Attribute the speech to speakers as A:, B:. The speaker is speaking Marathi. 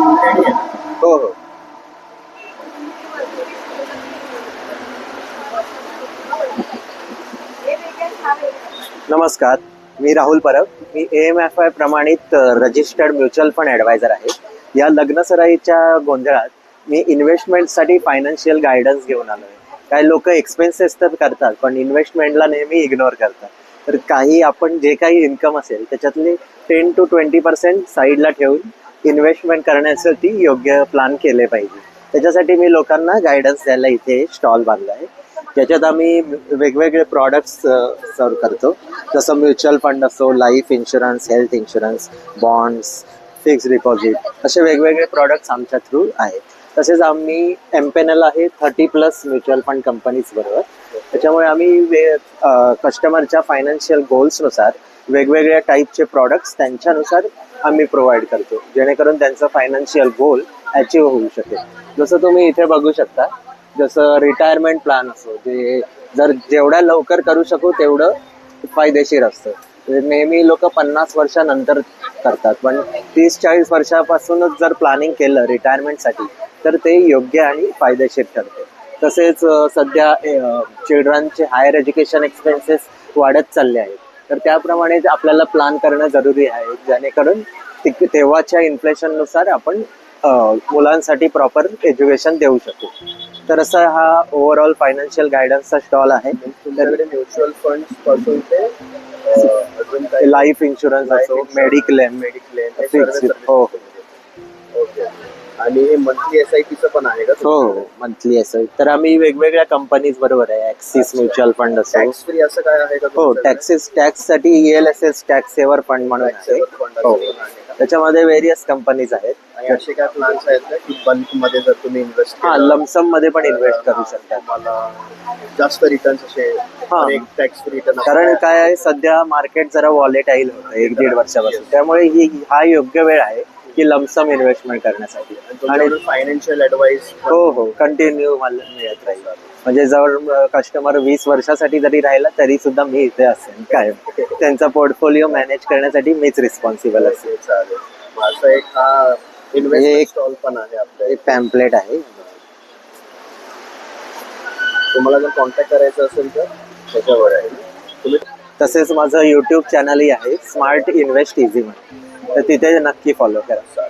A: हो हो. नमस्कार, मी राहुल परब. मी AMFI प्रमाणित रजिस्टर्ड म्युच्युअल फंड ॲडवायझर आहे. या लग्नसराईच्या गोंधळात मी इन्व्हेस्टमेंटसाठी फायनान्शियल गायडन्स घेऊन आलो आहे. काही लोक एक्सपेन्सेस तर करतात, पण इन्व्हेस्टमेंटला नेहमी इग्नोर करतात. तर काही आपण जे काही इन्कम असेल त्याच्यातले 10 to 20% साईडला ठेवून इन्व्हेस्टमेंट करण्यासाठी योग्य प्लॅन केले पाहिजे. त्याच्यासाठी मी लोकांना गायडन्स द्यायला इथे स्टॉल बांधला आहे, ज्याच्यात आम्ही वेगवेगळे प्रॉडक्ट्स सर्व करतो. जसं म्युच्युअल फंड असो, life insurance, health insurance, bonds, fixed deposit, असे वेगवेगळे प्रॉडक्ट्स आमच्या थ्रू आहेत. तसेच आम्ही एमपेनल आहे 30+ म्युच्युअल फंड कंपनीज बरोबर. त्याच्यामुळे आम्ही कस्टमरच्या फायनान्शियल गोल्सनुसार वेगवेगळ्या टाईपचे प्रॉडक्ट्स त्यांच्यानुसार आम्ही प्रोव्हाइड करतो, जेणेकरून त्यांचं फायनान्शियल गोल अचीव होऊ शकेल. जसं तुम्ही इथे बघू शकता, जसं रिटायरमेंट प्लॅन असो, जे जर जेवढ्या लवकर करू शकू तेवढं फायदेशीर असतं. नेहमी लोक 50 वर्षानंतर करतात, पण 30-40 वर्षापासूनच जर प्लॅनिंग केलं रिटायरमेंटसाठी तर ते योग्य आणि फायदेशीर ठरते. तसेच सध्या चिल्ड्रनचे हायर एज्युकेशन एक्सपेन्सेस वाढत चालले आहेत, तर त्याप्रमाणे आपल्याला प्लॅन करणं जरुरी आहे, जेणेकरून तेव्हाच्या इन्फ्लेशननुसार आपण मुलांसाठी प्रॉपर एज्युकेशन देऊ शकू. तर असा हा ओव्हरऑल फायनान्शियल गायडन्सचा स्टॉल आहे.
B: तुमच्याकडे म्युच्युअल फंड पासून ते अजून काही
A: लाईफ इन्शुरन्स असो, मेडिक्लेम,
B: फिक्स.
A: हो
B: ओके. आणि हे मंथली SIPचं पण आहे का?
A: हो, मंथली असं. तर आम्ही वेगवेगळ्या कंपनीज बरोबर आहे, ॲक्सिस म्युच्युअल फंड असो.
B: टॅक्स फ्री असं काय आहे का?
A: हो, टॅक्ससाठी ELSS टॅक्स सेवर फंड म्हणून आहे. हो, त्याच्यामध्ये व्हेरियस कंपनीज आहेत.
B: आणि असे काय प्लॅन्स आहेत का की बल्क मध्ये जर तुम्ही इन्व्हेस्ट
A: लमसम मध्ये पण इन्व्हेस्ट करू शकता,
B: मला जास्त रिटर्न्स असे एक टॅक्स फ्री रिटर्न?
A: कारण काय आहे, सध्या मार्केट जरा वॉलेटाईल होतं 1-1.5 वर्षापासून, त्यामुळे हा योग्य वेळ आहे की लमसम इन्व्हेस्टमेंट करण्यासाठी.
B: आणि फायनान्शियल ऍडवाइस
A: हो कंटिन्यू मला मिळत राहील. म्हणजे जवळ कस्टमर 20 वर्षासाठी जरी राहिला तरी सुद्धा मी इथे असेल काय, त्यांचा पोर्टफोलिओ मॅनेज करण्यासाठी मीच रिस्पॉन्सिबल असेल.
B: चालेल. माझा एक हा इन्व्हेस्टमेंट स्टॉल पण आहे आपल्या.
A: एक पॅम्पलेट आहे.
B: तुम्हाला जर कॉन्टॅक्ट करायचं असेल तर त्याच्यावर आहे. तुम्ही
A: तसेच माझं YouTube चॅनलही आहे, स्मार्ट इन्व्हेस्ट इझी म्हणून, तर तिथे नक्की फॉलो करा.